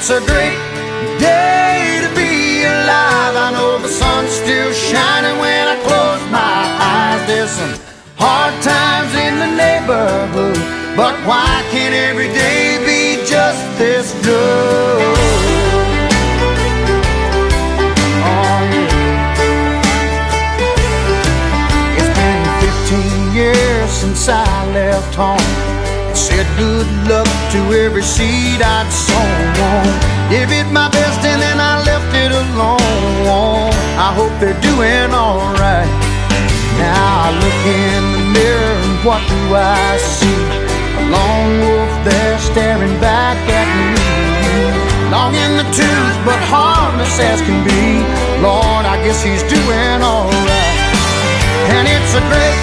it's a great day to be alive. I know the sun's still shining when I close my eyes. There's some hard times in the neighborhood, but why can't every day be just this good? Oh yeah. It's been 15 years since I left home. Said good luck to every seed I'd sown. Gave it my best and then I left it alone. I hope they're doing alright. Now I look in the mirror and what do I see? A lone wolf there staring back at me. Long in the tooth but harmless as can be. Lord, I guess he's doing alright. And it's a great